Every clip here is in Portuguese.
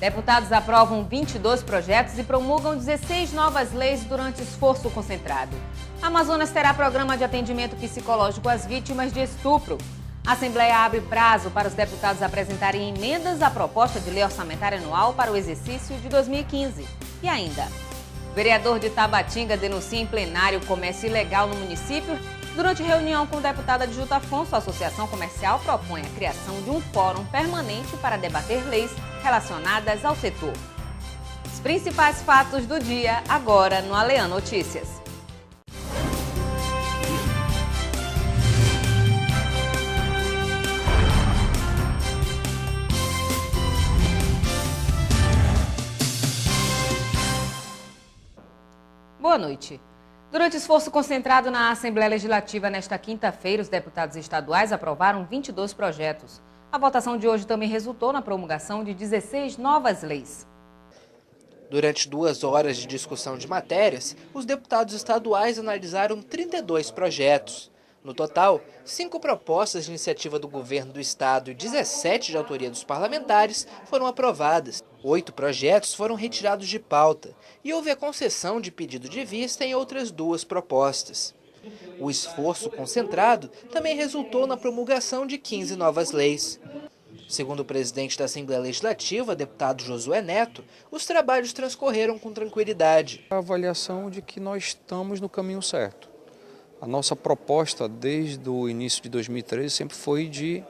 Deputados aprovam 22 projetos e promulgam 16 novas leis durante esforço concentrado. Amazonas terá programa de atendimento psicológico às vítimas de estupro. A Assembleia abre prazo para os deputados apresentarem emendas à proposta de lei orçamentária anual para o exercício de 2015. E ainda, o vereador de Tabatinga denuncia em plenário o comércio ilegal no município. Durante reunião com o deputado Adjuto Afonso, a Associação Comercial propõe a criação de um fórum permanente para debater leis relacionadas ao setor. Os principais fatos do dia, agora no Alean Notícias. Boa noite. Durante esforço concentrado na Assembleia Legislativa nesta quinta-feira, os deputados estaduais aprovaram 22 projetos. A votação de hoje também resultou na promulgação de 16 novas leis. Durante 2 horas de discussão de matérias, os deputados estaduais analisaram 32 projetos. No total, 5 propostas de iniciativa do governo do estado e 17 de autoria dos parlamentares foram aprovadas. 8 projetos foram retirados de pauta e houve a concessão de pedido de vista em outras 2 propostas. O esforço concentrado também resultou na promulgação de 15 novas leis. Segundo o presidente da Assembleia Legislativa, deputado Josué Neto, os trabalhos transcorreram com tranquilidade. A avaliação de que nós estamos no caminho certo. A nossa proposta desde o início de 2013 sempre foi de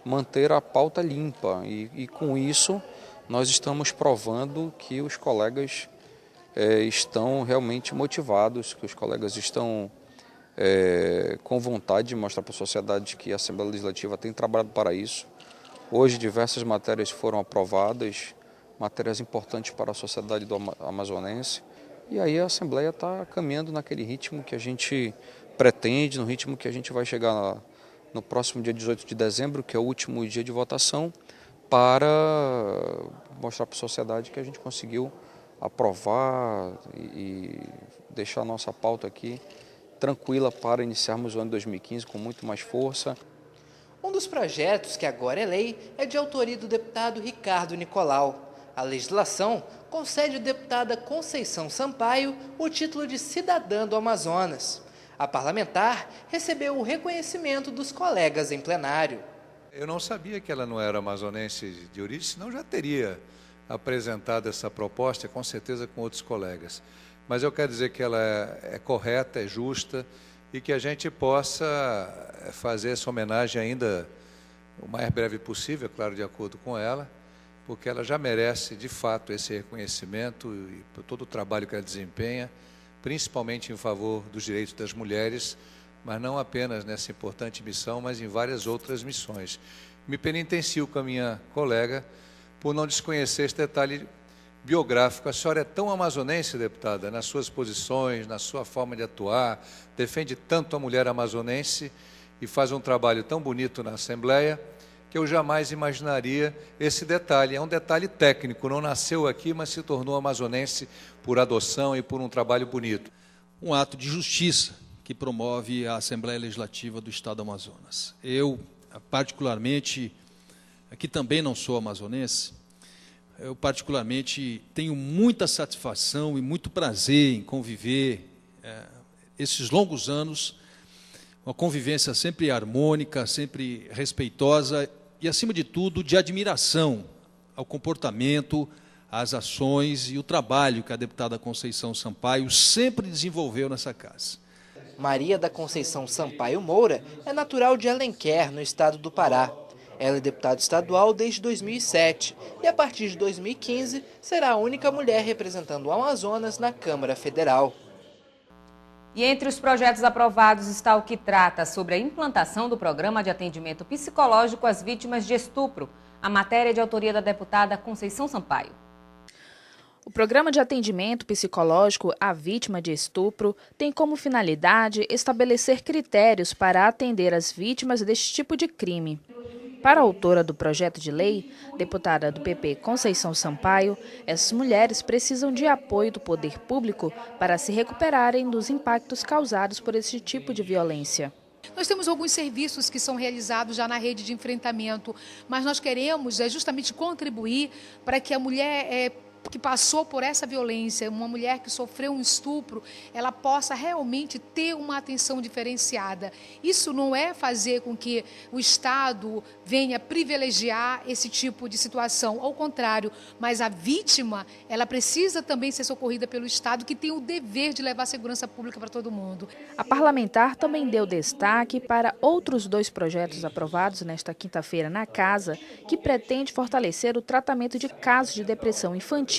manter a pauta limpa e com isso nós estamos provando que os colegas estão realmente motivados, que os colegas estão com vontade de mostrar para a sociedade que a Assembleia Legislativa tem trabalhado para isso. Hoje diversas matérias foram aprovadas, matérias importantes para a sociedade do amazonense, e aí a Assembleia está caminhando naquele ritmo que a gente pretende, no ritmo que a gente vai chegar no próximo dia 18 de dezembro, que é o último dia de votação, para mostrar para a sociedade que a gente conseguiu aprovar e deixar a nossa pauta aqui tranquila para iniciarmos o ano 2015 com muito mais força. Um dos projetos que agora é lei é de autoria do deputado Ricardo Nicolau. A legislação concede à deputada Conceição Sampaio o título de cidadã do Amazonas. A parlamentar recebeu o reconhecimento dos colegas em plenário. Eu não sabia que ela não era amazonense de origem, senão já teria apresentado essa proposta, com certeza com outros colegas. Mas eu quero dizer que ela é correta, é justa e que a gente possa fazer essa homenagem ainda o mais breve possível, claro, de acordo com ela, porque ela já merece, de fato, esse reconhecimento e por todo o trabalho que ela desempenha, principalmente em favor dos direitos das mulheres, mas não apenas nessa importante missão, mas em várias outras missões. Me penitencio com a minha colega por não desconhecer esse detalhe biográfico. A senhora é tão amazonense, deputada, nas suas posições, na sua forma de atuar, defende tanto a mulher amazonense e faz um trabalho tão bonito na Assembleia, que eu jamais imaginaria esse detalhe. É um detalhe técnico, não nasceu aqui, mas se tornou amazonense por adoção e por um trabalho bonito. Um ato de justiça que promove a Assembleia Legislativa do Estado do Amazonas. Eu, particularmente, que também não sou amazonense, eu particularmente tenho muita satisfação e muito prazer em conviver esses longos anos, uma convivência sempre harmônica, sempre respeitosa e, acima de tudo, de admiração ao comportamento, às ações e o trabalho que a deputada Conceição Sampaio sempre desenvolveu nessa casa. Maria da Conceição Sampaio Moura é natural de Alenquer, no estado do Pará. Ela é deputada estadual desde 2007 e, a partir de 2015, será a única mulher representando o Amazonas na Câmara Federal. E entre os projetos aprovados está o que trata sobre a implantação do programa de atendimento psicológico às vítimas de estupro. A matéria é de autoria da deputada Conceição Sampaio. O programa de atendimento psicológico à vítima de estupro tem como finalidade estabelecer critérios para atender as vítimas deste tipo de crime. Para a autora do projeto de lei, deputada do PP Conceição Sampaio, essas mulheres precisam de apoio do poder público para se recuperarem dos impactos causados por esse tipo de violência. Nós temos alguns serviços que são realizados já na rede de enfrentamento, mas nós queremos justamente contribuir para que a mulher que passou por essa violência, uma mulher que sofreu um estupro, ela possa realmente ter uma atenção diferenciada. Isso não é fazer com que o Estado venha privilegiar esse tipo de situação, ao contrário, mas a vítima, ela precisa também ser socorrida pelo Estado, que tem o dever de levar segurança pública para todo mundo. A parlamentar também deu destaque para outros 2 projetos aprovados nesta quinta-feira na Casa, que pretende fortalecer o tratamento de casos de depressão infantil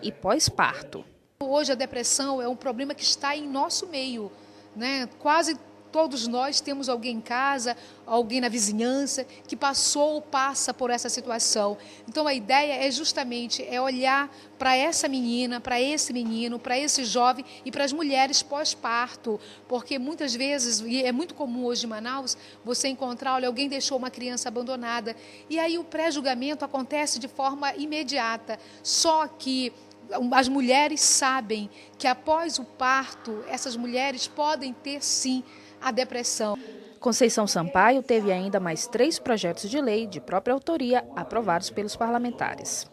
e pós-parto. Hoje a depressão é um problema que está em nosso meio, né? Quase todos nós temos alguém em casa, alguém na vizinhança que passou ou passa por essa situação. Então a ideia é justamente olhar para essa menina, para esse menino, para esse jovem e para as mulheres pós-parto, porque muitas vezes, e é muito comum hoje em Manaus, você encontrar, olha, alguém deixou uma criança abandonada e aí o pré-julgamento acontece de forma imediata, só que as mulheres sabem que após o parto, essas mulheres podem ter sim a depressão. Conceição Sampaio teve ainda mais 3 projetos de lei de própria autoria aprovados pelos parlamentares.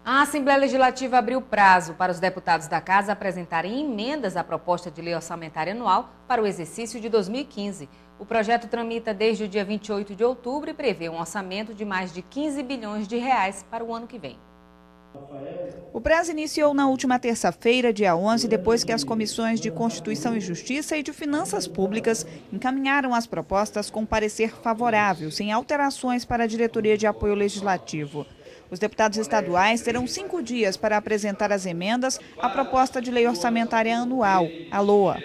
A Assembleia Legislativa abriu prazo para os deputados da Casa apresentarem emendas à proposta de lei orçamentária anual para o exercício de 2015. O projeto tramita desde o dia 28 de outubro e prevê um orçamento de mais de 15 bilhões de reais para o ano que vem. O prazo iniciou na última terça-feira, dia 11, depois que as comissões de Constituição e Justiça e de Finanças Públicas encaminharam as propostas com parecer favorável, sem alterações para a Diretoria de Apoio Legislativo. Os deputados estaduais terão 5 dias para apresentar as emendas à proposta de lei orçamentária anual, a LOA.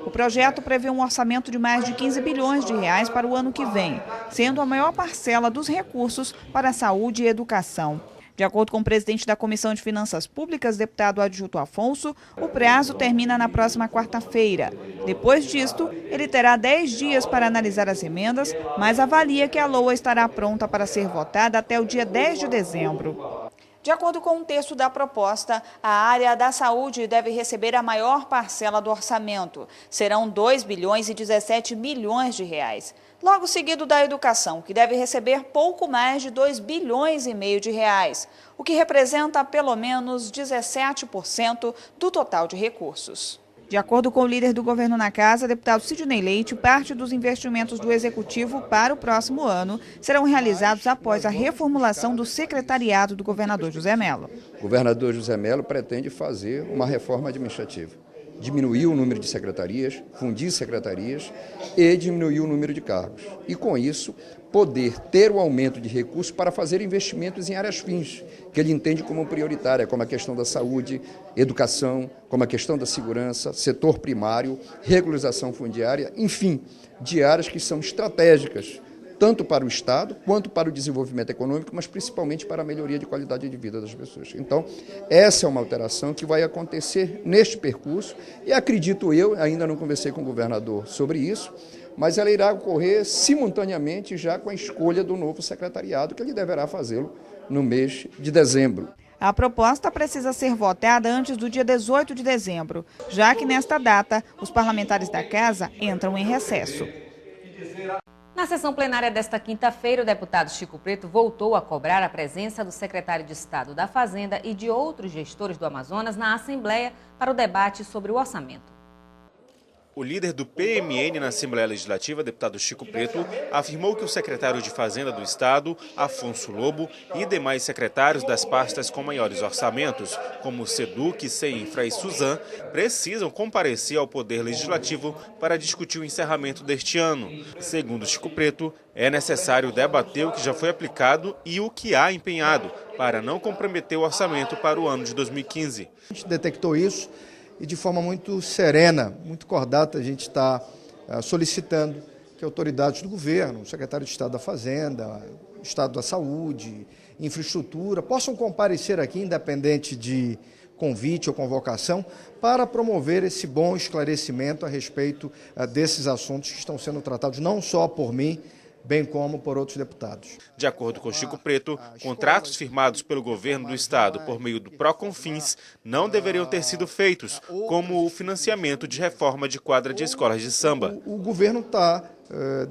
O projeto prevê um orçamento de mais de 15 bilhões de reais para o ano que vem, sendo a maior parcela dos recursos para a saúde e educação. De acordo com o presidente da Comissão de Finanças Públicas, deputado Adjunto Afonso, o prazo termina na próxima quarta-feira. Depois disto, ele terá 10 dias para analisar as emendas, mas avalia que a LOA estará pronta para ser votada até o dia 10 de dezembro. De acordo com o texto da proposta, a área da saúde deve receber a maior parcela do orçamento. Serão 2 bilhões e 17 milhões de reais. Logo seguido da educação, que deve receber pouco mais de 2 bilhões e meio de reais, o que representa pelo menos 17% do total de recursos. De acordo com o líder do governo na Casa, deputado Sidney Leite, parte dos investimentos do Executivo para o próximo ano serão realizados após a reformulação do secretariado do governador José Mello. O governador José Mello pretende fazer uma reforma administrativa. Diminuir o número de secretarias, fundir secretarias e diminuir o número de cargos. E com isso, poder ter o aumento de recursos para fazer investimentos em áreas fins, que ele entende como prioritária, como a questão da saúde, educação, como a questão da segurança, setor primário, regularização fundiária, enfim, de áreas que são estratégicas, tanto para o Estado, quanto para o desenvolvimento econômico, mas principalmente para a melhoria de qualidade de vida das pessoas. Então, essa é uma alteração que vai acontecer neste percurso e acredito eu, ainda não conversei com o governador sobre isso, mas ela irá ocorrer simultaneamente já com a escolha do novo secretariado, que ele deverá fazê-lo no mês de dezembro. A proposta precisa ser votada antes do dia 18 de dezembro, já que nesta data os parlamentares da Casa entram em recesso. Na sessão plenária desta quinta-feira, o deputado Chico Preto voltou a cobrar a presença do secretário de Estado da Fazenda e de outros gestores do Amazonas na Assembleia para o debate sobre o orçamento. O líder do PMN na Assembleia Legislativa, deputado Chico Preto, afirmou que o secretário de Fazenda do Estado, Afonso Lobo, e demais secretários das pastas com maiores orçamentos, como Seduc, CEINFRA e Suzan, precisam comparecer ao Poder Legislativo para discutir o encerramento deste ano. Segundo Chico Preto, é necessário debater o que já foi aplicado e o que há empenhado, para não comprometer o orçamento para o ano de 2015. A gente detectou isso. E de forma muito serena, muito cordata, a gente está solicitando que autoridades do governo, o secretário de Estado da Fazenda, o Estado da Saúde, Infraestrutura, possam comparecer aqui, independente de convite ou convocação, para promover esse bom esclarecimento a respeito desses assuntos que estão sendo tratados não só por mim, bem como por outros deputados. De acordo com Chico Preto, contratos firmados pelo governo do Estado por meio do Proconfins não deveriam ter sido feitos, como o financiamento de reforma de quadra de escolas de samba. O governo está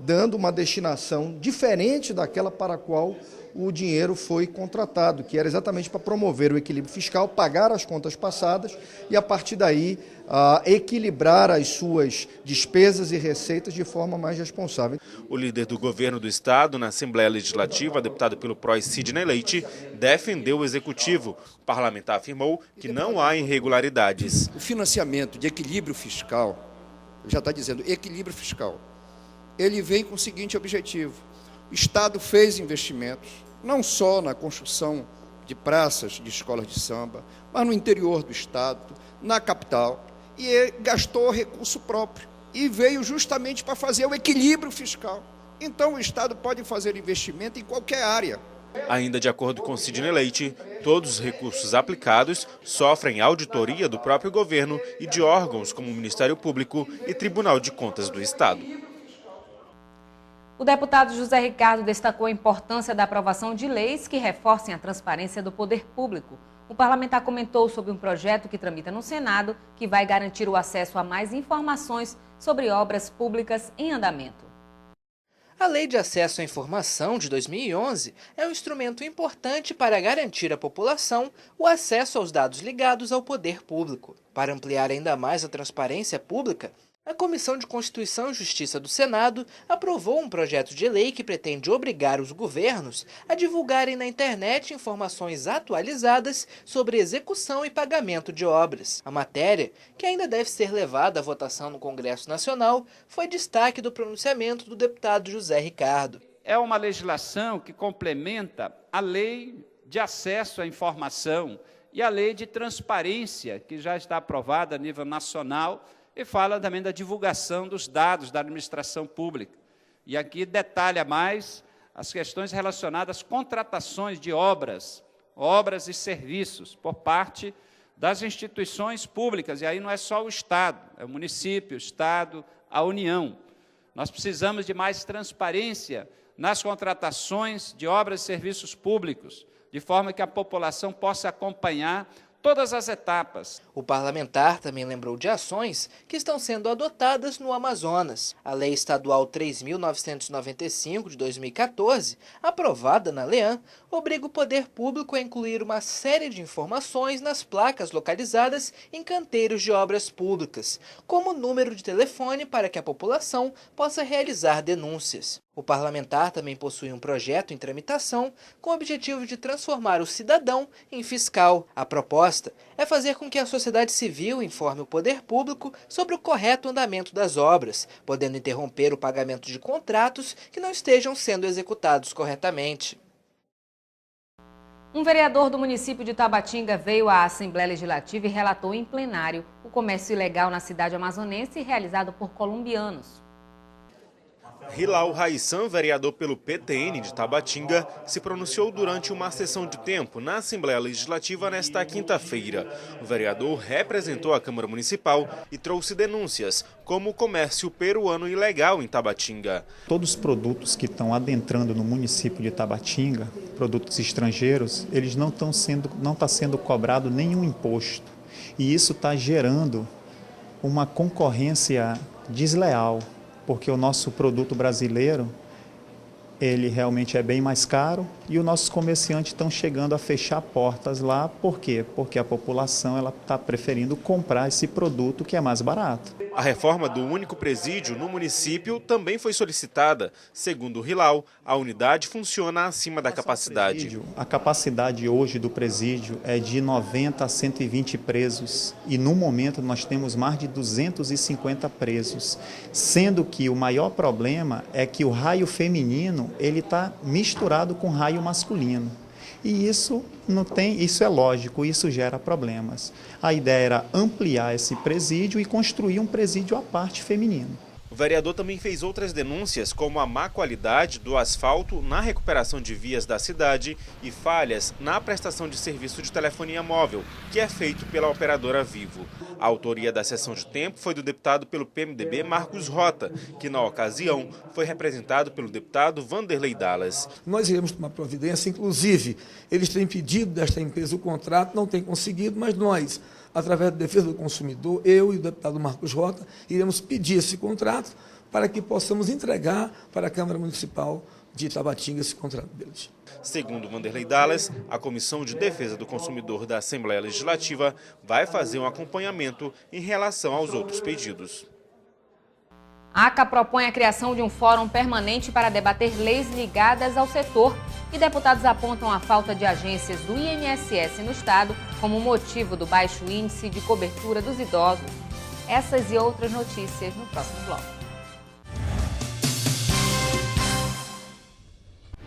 dando uma destinação diferente daquela para a qual o dinheiro foi contratado, que era exatamente para promover o equilíbrio fiscal, pagar as contas passadas e, a partir daí, equilibrar as suas despesas e receitas de forma mais responsável. O líder do governo do estado na Assembleia Legislativa, deputado pelo PROS Sidney Leite, defendeu o executivo. O parlamentar afirmou que não há irregularidades. O financiamento de equilíbrio fiscal, já está dizendo equilíbrio fiscal, ele vem com o seguinte objetivo: o Estado fez investimentos, não só na construção de praças, de escolas de samba, mas no interior do Estado, na capital, e ele gastou recurso próprio e veio justamente para fazer o equilíbrio fiscal. Então o Estado pode fazer investimento em qualquer área. Ainda de acordo com Sidney Leite, todos os recursos aplicados sofrem auditoria do próprio governo e de órgãos como o Ministério Público e Tribunal de Contas do Estado. O deputado José Ricardo destacou a importância da aprovação de leis que reforcem a transparência do poder público. O parlamentar comentou sobre um projeto que tramita no Senado que vai garantir o acesso a mais informações sobre obras públicas em andamento. A Lei de Acesso à Informação de 2011 é um instrumento importante para garantir à população o acesso aos dados ligados ao poder público. Para ampliar ainda mais a transparência pública, a Comissão de Constituição e Justiça do Senado aprovou um projeto de lei que pretende obrigar os governos a divulgarem na internet informações atualizadas sobre execução e pagamento de obras. A matéria, que ainda deve ser levada à votação no Congresso Nacional, foi destaque do pronunciamento do deputado José Ricardo. É uma legislação que complementa a Lei de Acesso à Informação e a Lei de Transparência, que já está aprovada a nível nacional, e fala também da divulgação dos dados da administração pública. E aqui detalha mais as questões relacionadas às contratações de obras e serviços por parte das instituições públicas. E aí não é só o Estado, é o município, o Estado, a União. Nós precisamos de mais transparência nas contratações de obras e serviços públicos, de forma que a população possa acompanhar todas as etapas. O parlamentar também lembrou de ações que estão sendo adotadas no Amazonas. A Lei Estadual 3.995 de 2014, aprovada na LEAN, obriga o poder público a incluir uma série de informações nas placas localizadas em canteiros de obras públicas, como o número de telefone para que a população possa realizar denúncias. O parlamentar também possui um projeto em tramitação com o objetivo de transformar o cidadão em fiscal. A proposta é fazer com que a sociedade civil informe o poder público sobre o correto andamento das obras, podendo interromper o pagamento de contratos que não estejam sendo executados corretamente. Um vereador do município de Tabatinga veio à Assembleia Legislativa e relatou em plenário o comércio ilegal na cidade amazonense realizado por colombianos. Hilal Raissan, vereador pelo PTN de Tabatinga, se pronunciou durante uma sessão de tempo na Assembleia Legislativa nesta quinta-feira. O vereador representou a Câmara Municipal e trouxe denúncias, como o comércio peruano ilegal em Tabatinga. Todos os produtos que estão adentrando no município de Tabatinga, produtos estrangeiros, eles não está sendo cobrado nenhum imposto. E isso está gerando uma concorrência desleal, porque o nosso produto brasileiro, ele realmente é bem mais caro e os nossos comerciantes estão chegando a fechar portas lá. Por quê? Porque a população está preferindo comprar esse produto que é mais barato. A reforma do único presídio no município também foi solicitada. Segundo o Hilal, a unidade funciona acima da capacidade. A capacidade hoje do presídio é de 90 a 120 presos e no momento nós temos mais de 250 presos, sendo que o maior problema é que o raio feminino ele está misturado com raio masculino. E isso é lógico, isso gera problemas. A ideia era ampliar esse presídio e construir um presídio à parte feminino. O vereador também fez outras denúncias, como a má qualidade do asfalto na recuperação de vias da cidade e falhas na prestação de serviço de telefonia móvel, que é feito pela operadora Vivo. A autoria da sessão de tempo foi do deputado pelo PMDB Marcos Rota, que na ocasião foi representado pelo deputado Vanderlei Dallas. Nós iremos tomar providência, inclusive eles têm pedido desta empresa o contrato, não têm conseguido, mas nós, através da defesa do consumidor, eu e o deputado Marcos Rota, iremos pedir esse contrato para que possamos entregar para a Câmara Municipal de Itabatinga esse contrato deles. Segundo Vanderlei Dallas, a Comissão de Defesa do Consumidor da Assembleia Legislativa vai fazer um acompanhamento em relação aos outros pedidos. A ACA propõe a criação de um fórum permanente para debater leis ligadas ao setor e deputados apontam a falta de agências do INSS no estado como motivo do baixo índice de cobertura dos idosos. Essas e outras notícias no próximo bloco.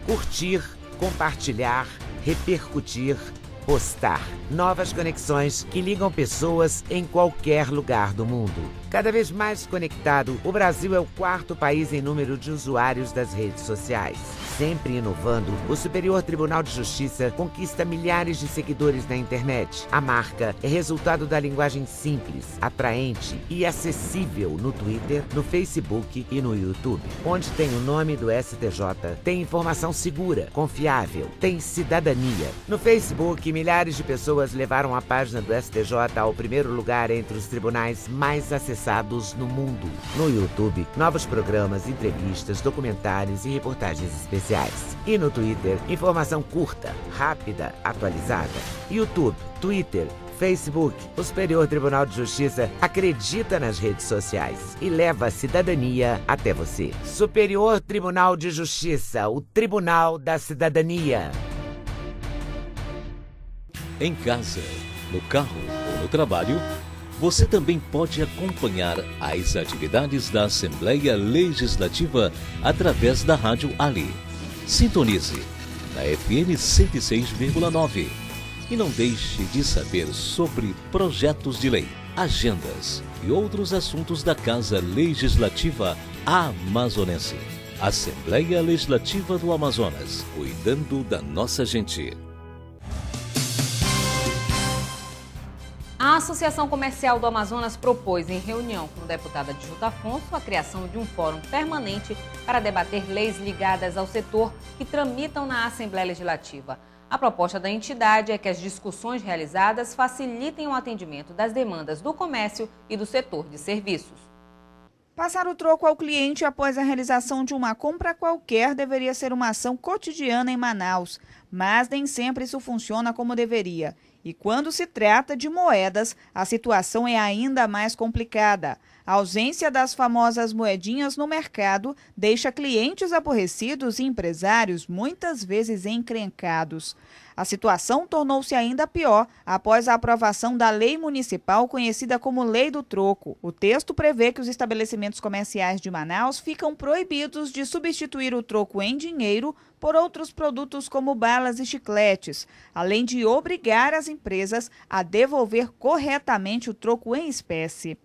Curtir, compartilhar, repercutir, postar. Novas conexões que ligam pessoas em qualquer lugar do mundo. Cada vez mais conectado, o Brasil é o 4º país em número de usuários das redes sociais. Sempre inovando, o Superior Tribunal de Justiça conquista milhares de seguidores na internet. A marca é resultado da linguagem simples, atraente e acessível no Twitter, no Facebook e no YouTube. Onde tem o nome do STJ, tem informação segura, confiável, tem cidadania. No Facebook, milhares de pessoas levaram a página do STJ ao primeiro lugar entre os tribunais mais acessados no mundo. No YouTube, novos programas, entrevistas, documentários e reportagens especiais. E no Twitter, informação curta, rápida, atualizada. YouTube, Twitter, Facebook, o Superior Tribunal de Justiça acredita nas redes sociais e leva a cidadania até você. Superior Tribunal de Justiça, o Tribunal da Cidadania. Em casa, no carro ou no trabalho, você também pode acompanhar as atividades da Assembleia Legislativa através da Rádio Ali. Sintonize na FM 106,9 e não deixe de saber sobre projetos de lei, agendas e outros assuntos da Casa Legislativa Amazonense. Assembleia Legislativa do Amazonas, cuidando da nossa gente. A Associação Comercial do Amazonas propôs, em reunião com o deputado Adjunto Afonso, a criação de um fórum permanente para debater leis ligadas ao setor que tramitam na Assembleia Legislativa. A proposta da entidade é que as discussões realizadas facilitem o atendimento das demandas do comércio e do setor de serviços. Passar o troco ao cliente após a realização de uma compra qualquer deveria ser uma ação cotidiana em Manaus, mas nem sempre isso funciona como deveria. E quando se trata de moedas, a situação é ainda mais complicada. A ausência das famosas moedinhas no mercado deixa clientes aborrecidos e empresários muitas vezes encrencados. A situação tornou-se ainda pior após a aprovação da lei municipal conhecida como Lei do Troco. O texto prevê que os estabelecimentos comerciais de Manaus ficam proibidos de substituir o troco em dinheiro por outros produtos como balas e chicletes, além de obrigar as empresas a devolver corretamente o troco em espécie.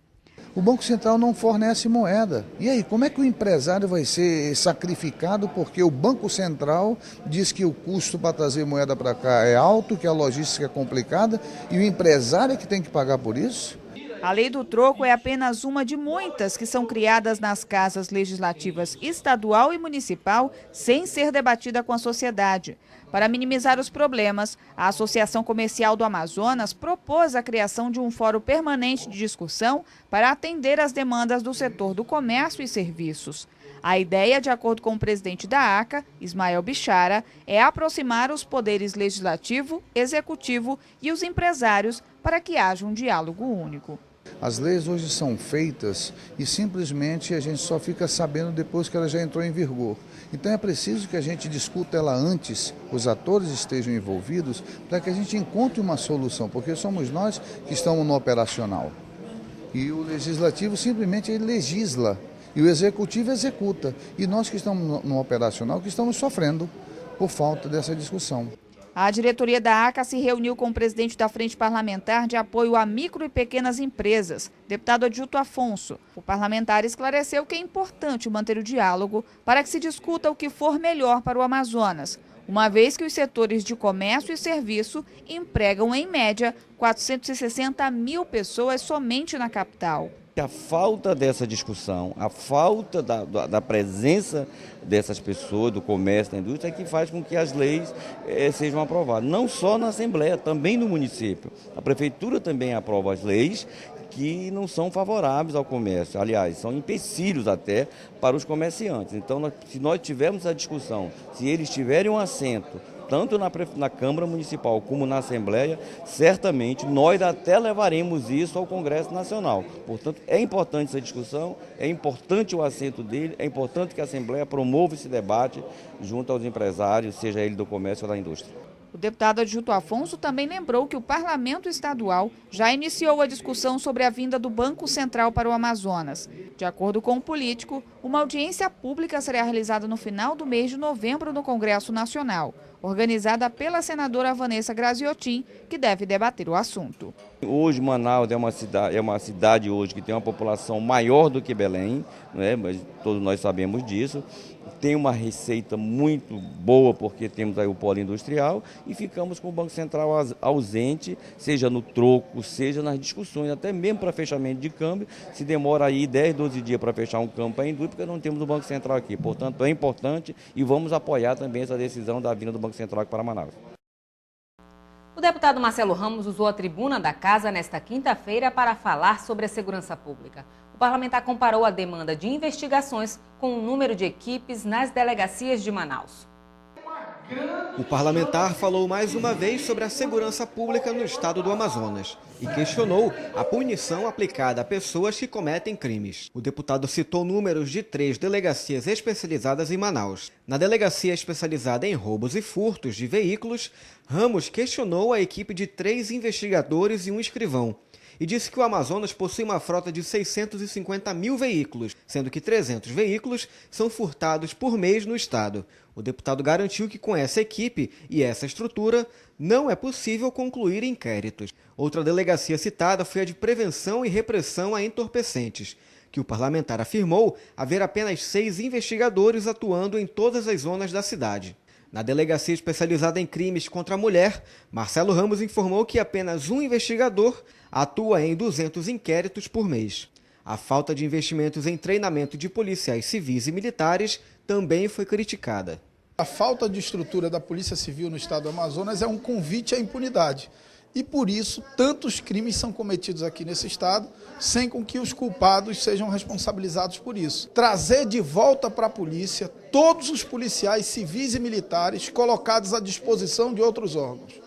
O Banco Central não fornece moeda. E aí, como é que o empresário vai ser sacrificado porque o Banco Central diz que o custo para trazer moeda para cá é alto, que a logística é complicada e o empresário é que tem que pagar por isso? A Lei do Troco é apenas uma de muitas que são criadas nas casas legislativas estadual e municipal sem ser debatida com a sociedade. Para minimizar os problemas, a Associação Comercial do Amazonas propôs a criação de um fórum permanente de discussão para atender às demandas do setor do comércio e serviços. A ideia, de acordo com o presidente da ACA, Ismael Bichara, é aproximar os poderes legislativo, executivo e os empresários para que haja um diálogo único. As leis hoje são feitas e simplesmente a gente só fica sabendo depois que ela já entrou em vigor. Então é preciso que a gente discuta ela antes, os atores estejam envolvidos, para que a gente encontre uma solução, porque somos nós que estamos no operacional. E o legislativo simplesmente ele legisla e o executivo executa. E nós que estamos no operacional que estamos sofrendo por falta dessa discussão. A diretoria da ACA se reuniu com o presidente da Frente Parlamentar de Apoio a Micro e Pequenas Empresas, deputado Adjunto Afonso. O parlamentar esclareceu que é importante manter o diálogo para que se discuta o que for melhor para o Amazonas, uma vez que os setores de comércio e serviço empregam, em média, 460 mil pessoas somente na capital. A falta dessa discussão, a falta da presença dessas pessoas, do comércio, da indústria, é que faz com que as leis sejam aprovadas. Não só na Assembleia, também no município. A Prefeitura também aprova as leis que não são favoráveis ao comércio, aliás, são empecilhos até para os comerciantes. Então, se nós tivermos a discussão, se eles tiverem um assento, tanto na Câmara Municipal como na Assembleia, certamente nós até levaremos isso ao Congresso Nacional. Portanto, é importante essa discussão, é importante o assento dele, é importante que a Assembleia promova esse debate junto aos empresários, seja ele do comércio ou da indústria. O deputado Adjuto Afonso também lembrou que o Parlamento Estadual já iniciou a discussão sobre a vinda do Banco Central para o Amazonas. De acordo com o político, uma audiência pública será realizada no final do mês de novembro no Congresso Nacional, organizada pela senadora Vanessa Graziotin, que deve debater o assunto. Hoje Manaus é uma cidade hoje que tem uma população maior do que Belém, né? Mas todos nós sabemos disso. Tem uma receita muito boa porque temos aí o polo industrial e ficamos com o Banco Central ausente, seja no troco, seja nas discussões, até mesmo para fechamento de câmbio. Se demora aí 10, 12 dias para fechar um câmbio para a indústria, porque não temos o Banco Central aqui. Portanto, é importante e vamos apoiar também essa decisão da vinda do Banco Central aqui para Manaus. O deputado Marcelo Ramos usou a tribuna da casa nesta quinta-feira para falar sobre a segurança pública. O parlamentar comparou a demanda de investigações com o número de equipes nas delegacias de Manaus. O parlamentar falou mais uma vez sobre a segurança pública no estado do Amazonas e questionou a punição aplicada a pessoas que cometem crimes. O deputado citou números de 3 delegacias especializadas em Manaus. Na delegacia especializada em roubos e furtos de veículos, Ramos questionou a equipe de 3 investigadores e um escrivão e disse que o Amazonas possui uma frota de 650 mil veículos, sendo que 300 veículos são furtados por mês no estado. O deputado garantiu que com essa equipe e essa estrutura não é possível concluir inquéritos. Outra delegacia citada foi a de prevenção e repressão a entorpecentes, que o parlamentar afirmou haver apenas 6 investigadores atuando em todas as zonas da cidade. Na delegacia especializada em crimes contra a mulher, Marcelo Ramos informou que apenas um investigador atua em 200 inquéritos por mês. A falta de investimentos em treinamento de policiais civis e militares também foi criticada. A falta de estrutura da Polícia Civil no estado do Amazonas é um convite à impunidade. E por isso, tantos crimes são cometidos aqui nesse estado, sem com que os culpados sejam responsabilizados por isso. Trazer de volta para a polícia todos os policiais civis e militares colocados à disposição de outros órgãos.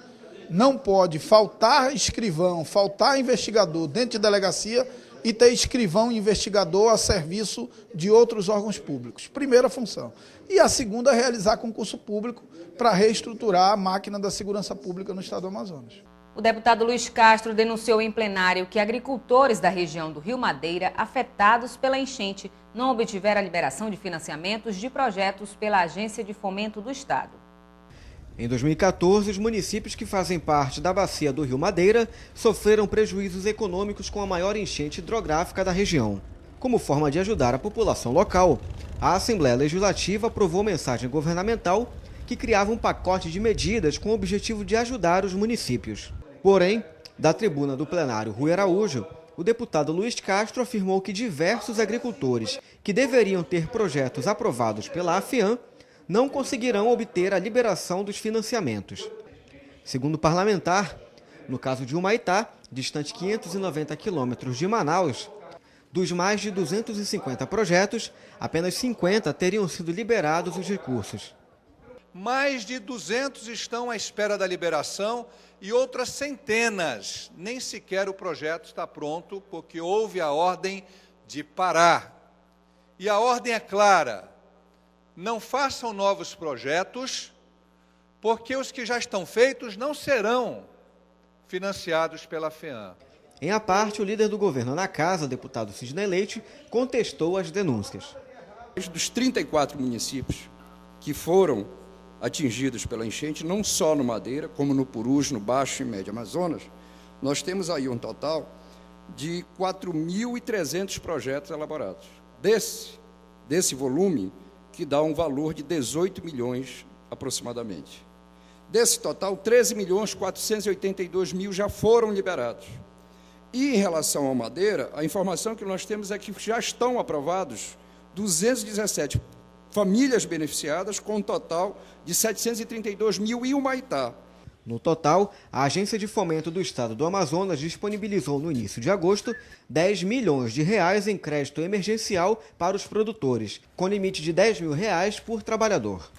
Não pode faltar escrivão, faltar investigador dentro de delegacia e ter escrivão e investigador a serviço de outros órgãos públicos. Primeira função. E a segunda é realizar concurso público para reestruturar a máquina da segurança pública no estado do Amazonas. O deputado Luiz Castro denunciou em plenário que agricultores da região do Rio Madeira, afetados pela enchente, não obtiveram a liberação de financiamentos de projetos pela Agência de Fomento do Estado. Em 2014, os municípios que fazem parte da bacia do Rio Madeira sofreram prejuízos econômicos com a maior enchente hidrográfica da região. Como forma de ajudar a população local, a Assembleia Legislativa aprovou mensagem governamental que criava um pacote de medidas com o objetivo de ajudar os municípios. Porém, da tribuna do plenário Rui Araújo, o deputado Luiz Castro afirmou que diversos agricultores que deveriam ter projetos aprovados pela AFIAM não conseguirão obter a liberação dos financiamentos. Segundo o parlamentar, no caso de Humaitá, distante 590 quilômetros de Manaus, dos mais de 250 projetos, apenas 50 teriam sido liberados os recursos. Mais de 200 estão à espera da liberação e outras centenas. Nem sequer o projeto está pronto, porque houve a ordem de parar. E a ordem é clara: não façam novos projetos, porque os que já estão feitos não serão financiados pela FEAM. Em a parte, o líder do governo na casa, deputado Sidney Leite, contestou as denúncias. Dos 34 municípios que foram atingidos pela enchente, não só no Madeira, como no Purus, no Baixo e Médio Amazonas, nós temos aí um total de 4.300 projetos elaborados. Desse volume, que dá um valor de 18 milhões aproximadamente. Desse total, 13.482.000 já foram liberados. E em relação ao Madeira, a informação que nós temos é que já estão aprovados 217 famílias beneficiadas, com um total de 732.000 em Humaitá. No total, a Agência de Fomento do Estado do Amazonas disponibilizou no início de agosto 10 milhões de reais em crédito emergencial para os produtores, com limite de R$ 10.000 por trabalhador.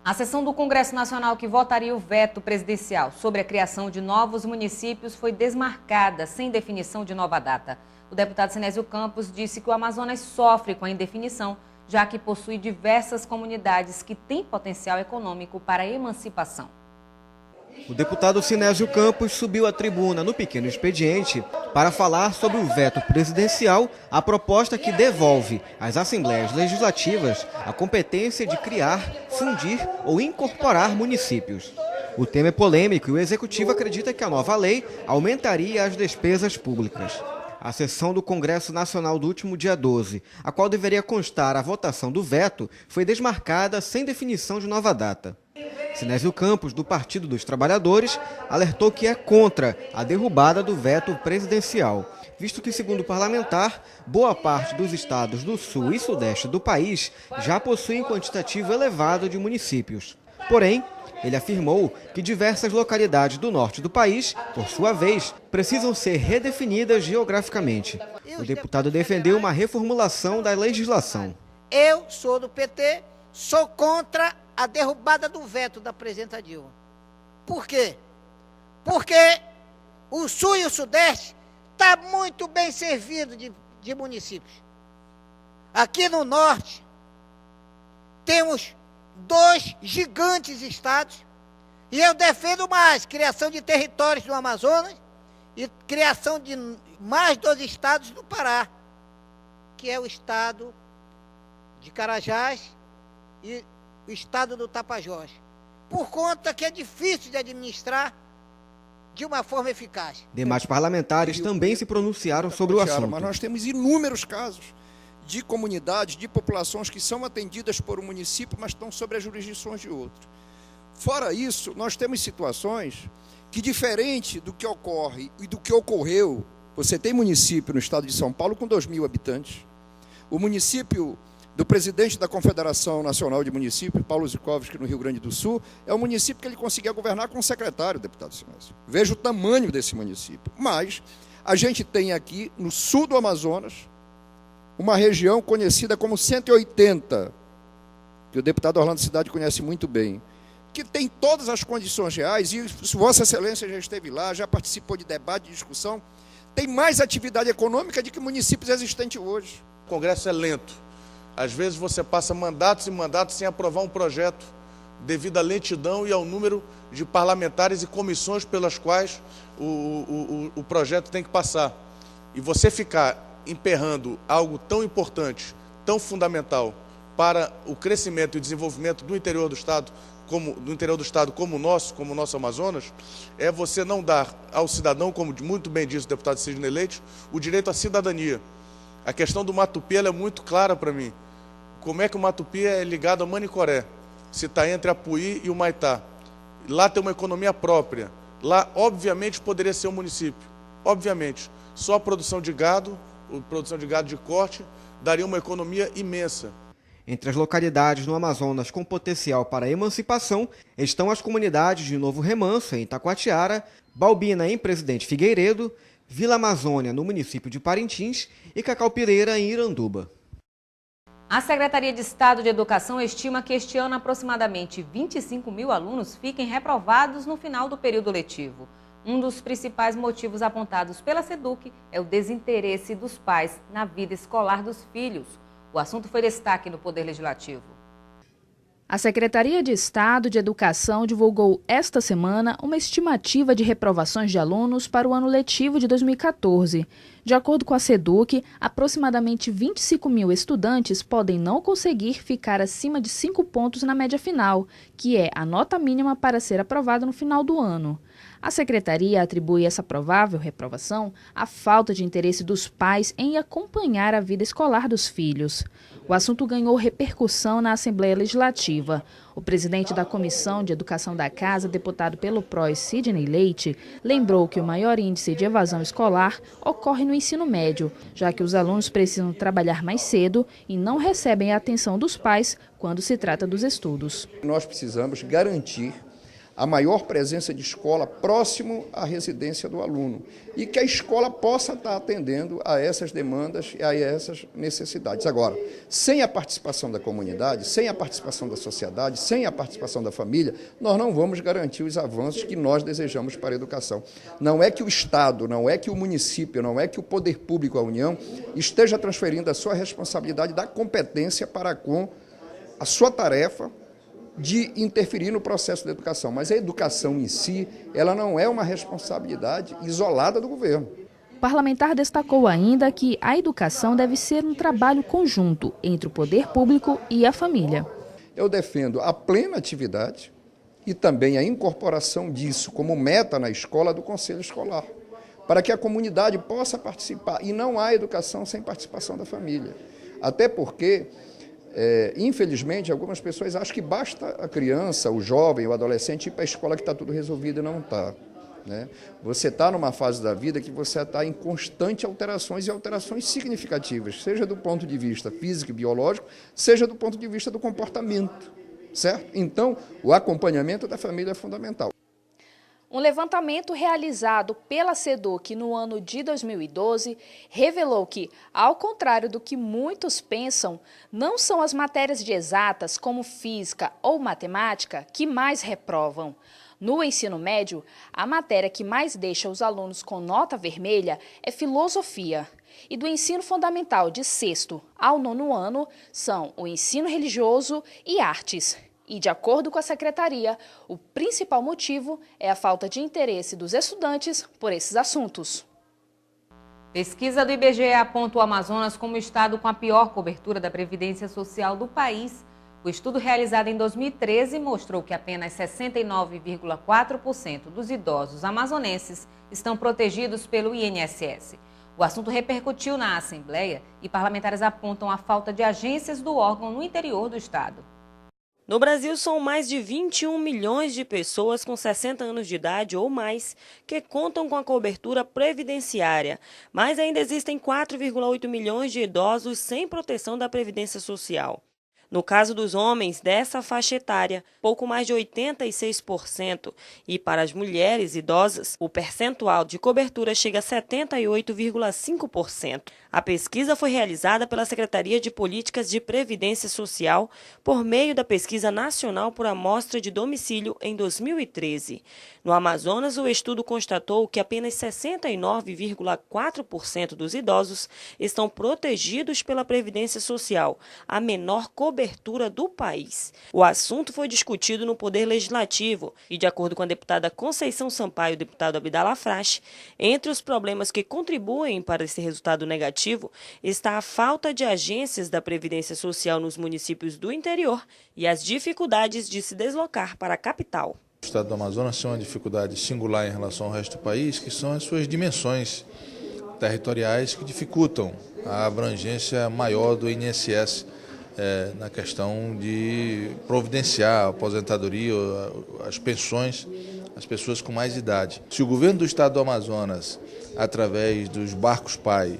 A sessão do Congresso Nacional que votaria o veto presidencial sobre a criação de novos municípios foi desmarcada, sem definição de nova data. O deputado Sinésio Campos disse que o Amazonas sofre com a indefinição, já que possui diversas comunidades que têm potencial econômico para a emancipação. O deputado Sinésio Campos subiu à tribuna no pequeno expediente para falar sobre o veto presidencial à proposta que devolve às Assembleias Legislativas a competência de criar, fundir ou incorporar municípios. O tema é polêmico e o Executivo acredita que a nova lei aumentaria as despesas públicas. A sessão do Congresso Nacional do último dia 12, a qual deveria constar a votação do veto, foi desmarcada sem definição de nova data. Sinésio Campos, do Partido dos Trabalhadores, alertou que é contra a derrubada do veto presidencial, visto que, segundo o parlamentar, boa parte dos estados do sul e sudeste do país já possuem quantitativo elevado de municípios. Porém, ele afirmou que diversas localidades do norte do país, por sua vez, precisam ser redefinidas geograficamente. O deputado defendeu uma reformulação da legislação. Eu sou do PT, sou contra a derrubada do veto da presidenta Dilma. Por quê? Porque o sul e o sudeste está muito bem servido de municípios. Aqui no norte, temos 2 gigantes estados, e eu defendo mais criação de territórios no Amazonas e criação de mais 2 estados do Pará, que é o estado de Carajás e o estado do Tapajós, por conta que é difícil de administrar de uma forma eficaz. Demais parlamentares também se pronunciaram sobre o assunto. Mas nós temos inúmeros casos de comunidades, de populações que são atendidas por um município, mas estão sob as jurisdições de outro. Fora isso, nós temos situações que, diferente do que ocorre e do que ocorreu, você tem município no estado de São Paulo com 2.000 habitantes. O município do presidente da Confederação Nacional de Municípios, Paulo Zikovski, no Rio Grande do Sul, é um município que ele conseguia governar com um secretário, deputado Sinésio. Veja o tamanho desse município. Mas a gente tem aqui, no sul do Amazonas, uma região conhecida como 180, que o deputado Orlando Cidade conhece muito bem, que tem todas as condições reais, e Vossa Excelência já esteve lá, já participou de debate, de discussão, tem mais atividade econômica do que municípios existentes hoje. O Congresso é lento. Às vezes você passa mandatos e mandatos sem aprovar um projeto, devido à lentidão e ao número de parlamentares e comissões pelas quais o projeto tem que passar. E você ficar emperrando algo tão importante, tão fundamental para o crescimento e desenvolvimento do interior do Estado, como o nosso Amazonas, é você não dar ao cidadão, como muito bem disse o deputado Sidney Leite, o direito à cidadania. A questão do Matupi é muito clara para mim. Como é que o Matupi é ligado a Manicoré? Se está entre Apuí e o Maitá. Lá tem uma economia própria. Lá, obviamente, poderia ser um município. Obviamente. Só a produção de gado de corte, daria uma economia imensa. Entre as localidades no Amazonas com potencial para a emancipação estão as comunidades de Novo Remanso, em Itacoatiara, Balbina, em Presidente Figueiredo, Vila Amazônia, no município de Parintins, e Cacaupireira, em Iranduba. A Secretaria de Estado de Educação estima que este ano aproximadamente 25.000 alunos fiquem reprovados no final do período letivo. Um dos principais motivos apontados pela SEDUC é o desinteresse dos pais na vida escolar dos filhos. O assunto foi destaque no Poder Legislativo. A Secretaria de Estado de Educação divulgou esta semana uma estimativa de reprovações de alunos para o ano letivo de 2014. De acordo com a SEDUC, aproximadamente 25.000 estudantes podem não conseguir ficar acima de 5 pontos na média final, que é a nota mínima para ser aprovado no final do ano. A Secretaria atribui essa provável reprovação à falta de interesse dos pais em acompanhar a vida escolar dos filhos. O assunto ganhou repercussão na Assembleia Legislativa. O presidente da Comissão de Educação da Casa, deputado pelo PROS, Sidney Leite, lembrou que o maior índice de evasão escolar ocorre no ensino médio, já que os alunos precisam trabalhar mais cedo e não recebem a atenção dos pais quando se trata dos estudos. Nós precisamos garantir a maior presença de escola próximo à residência do aluno e que a escola possa estar atendendo a essas demandas e a essas necessidades. Agora, sem a participação da comunidade, sem a participação da sociedade, sem a participação da família, nós não vamos garantir os avanços que nós desejamos para a educação. Não é que o Estado, não é que o município, não é que o poder público, a União, esteja transferindo a sua responsabilidade da competência para com a sua tarefa de interferir no processo da educação, mas a educação em si, ela não é uma responsabilidade isolada do governo. O parlamentar destacou ainda que a educação deve ser um trabalho conjunto entre o poder público e a família. Eu defendo a plena atividade e também a incorporação disso como meta na escola do conselho escolar, para que a comunidade possa participar, e não há educação sem participação da família. Até porque infelizmente, algumas pessoas acham que basta a criança, o jovem, o adolescente ir para a escola que está tudo resolvido e não está. Né? Você está numa fase da vida que você está em constante alterações e alterações significativas, seja do ponto de vista físico e biológico, seja do ponto de vista do comportamento, certo? Então, o acompanhamento da família é fundamental. Um levantamento realizado pela SEDUC no ano de 2012 revelou que, ao contrário do que muitos pensam, não são as matérias de exatas, como física ou matemática, que mais reprovam. No ensino médio, a matéria que mais deixa os alunos com nota vermelha é filosofia. E do ensino fundamental de 6º ao 9º ano são o ensino religioso e artes. E, de acordo com a secretaria, o principal motivo é a falta de interesse dos estudantes por esses assuntos. Pesquisa do IBGE aponta o Amazonas como o estado com a pior cobertura da Previdência Social do país. O estudo realizado em 2013 mostrou que apenas 69,4% dos idosos amazonenses estão protegidos pelo INSS. O assunto repercutiu na Assembleia e parlamentares apontam a falta de agências do órgão no interior do estado. No Brasil, são mais de 21 milhões de pessoas com 60 anos de idade ou mais que contam com a cobertura previdenciária, mas ainda existem 4,8 milhões de idosos sem proteção da Previdência Social. No caso dos homens dessa faixa etária, pouco mais de 86%, e para as mulheres idosas, o percentual de cobertura chega a 78,5%. A pesquisa foi realizada pela Secretaria de Políticas de Previdência Social por meio da Pesquisa Nacional por Amostra de Domicílio em 2013. No Amazonas, o estudo constatou que apenas 69,4% dos idosos estão protegidos pela Previdência Social, a menor cobertura do país. O assunto foi discutido no Poder Legislativo e, de acordo com a deputada Conceição Sampaio e o deputado Abdala Frache, entre os problemas que contribuem para esse resultado negativo está a falta de agências da Previdência Social nos municípios do interior e as dificuldades de se deslocar para a capital. O estado do Amazonas tem uma dificuldade singular em relação ao resto do país, que são as suas dimensões territoriais que dificultam a abrangência maior do INSS na questão de providenciar a aposentadoria, as pensões, as pessoas com mais idade. Se o governo do estado do Amazonas, através dos barcos pai,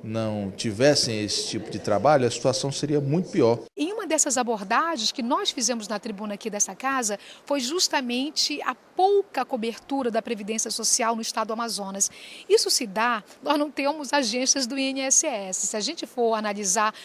não tivessem esse tipo de trabalho, a situação seria muito pior. E uma dessas abordagens que nós fizemos na tribuna aqui dessa casa foi justamente a pouca cobertura da Previdência Social no estado do Amazonas. Isso se dá, nós não temos agências do INSS. Se a gente for analisar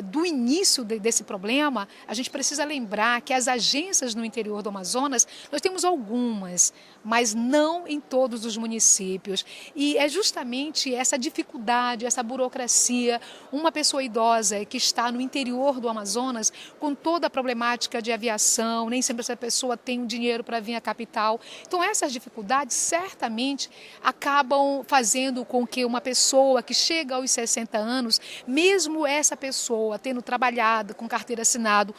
do início desse problema, a gente precisa lembrar que as agências no interior do Amazonas, nós temos algumas, mas não em todos os municípios. E é justamente essa dificuldade, essa burocracia, uma pessoa idosa que está no interior do Amazonas, com toda a problemática de aviação, nem sempre essa pessoa tem um dinheiro para vir à capital. Então essas dificuldades certamente acabam fazendo com que uma pessoa que chega aos 60 anos, mesmo essa pessoa tendo trabalhado com carteira assinada,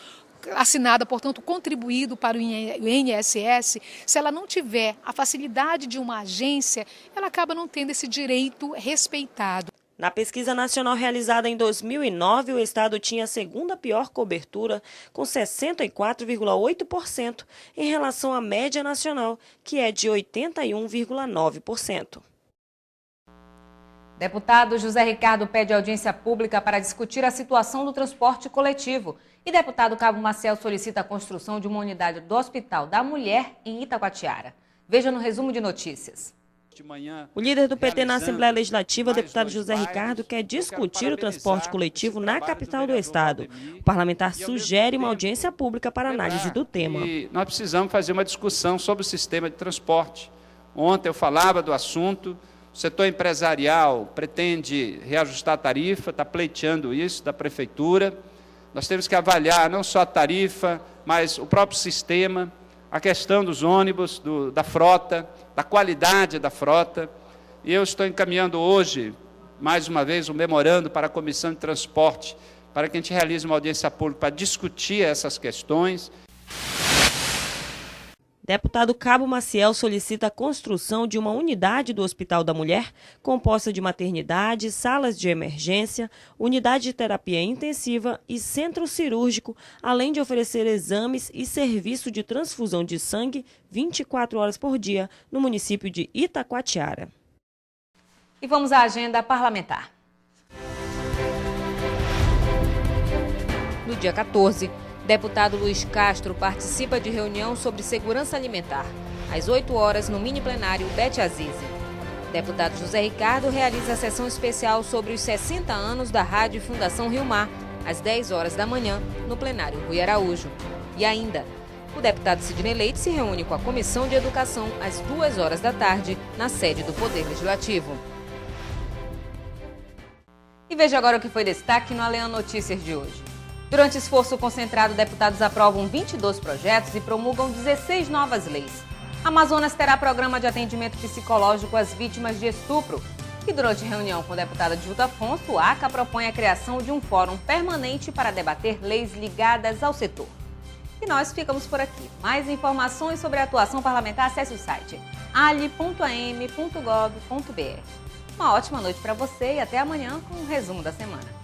portanto, contribuído para o INSS, se ela não tiver a facilidade de uma agência, ela acaba não tendo esse direito respeitado. Na pesquisa nacional realizada em 2009, o estado tinha a segunda pior cobertura, com 64,8% em relação à média nacional, que é de 81,9%. Deputado José Ricardo pede audiência pública para discutir a situação do transporte coletivo. E deputado Cabo Maciel solicita a construção de uma unidade do Hospital da Mulher em Itacoatiara. Veja no resumo de notícias. O líder do PT na Assembleia Legislativa, deputado José Ricardo, quer discutir o transporte coletivo na capital do estado. O parlamentar sugere uma audiência pública para análise do tema. E nós precisamos fazer uma discussão sobre o sistema de transporte. Ontem eu falava do assunto, o setor empresarial pretende reajustar a tarifa, está pleiteando isso da prefeitura. Nós temos que avaliar não só a tarifa, mas o próprio sistema, a questão dos ônibus, da frota, da qualidade da frota. E eu estou encaminhando hoje, mais uma vez, um memorando para a Comissão de Transporte, para que a gente realize uma audiência pública para discutir essas questões. Deputado Cabo Maciel solicita a construção de uma unidade do Hospital da Mulher, composta de maternidade, salas de emergência, unidade de terapia intensiva e centro cirúrgico, além de oferecer exames e serviço de transfusão de sangue 24 horas por dia no município de Itacoatiara. E vamos à agenda parlamentar. No dia 14, deputado Luiz Castro participa de reunião sobre segurança alimentar, às 8 horas no mini plenário Bete Azize. Deputado José Ricardo realiza a sessão especial sobre os 60 anos da Rádio Fundação Rio Mar, às 10 horas da manhã, no plenário Rui Araújo. E ainda, o deputado Sidney Leite se reúne com a Comissão de Educação às 2 horas da tarde, na sede do Poder Legislativo. E veja agora o que foi destaque no Alean Notícias de hoje. Durante esforço concentrado, deputados aprovam 22 projetos e promulgam 16 novas leis. Amazonas terá programa de atendimento psicológico às vítimas de estupro. E durante reunião com o deputado Adilto Afonso, o ACA propõe a criação de um fórum permanente para debater leis ligadas ao setor. E nós ficamos por aqui. Mais informações sobre a atuação parlamentar, acesse o site ali.am.gov.br. Uma ótima noite para você e até amanhã com um resumo da semana.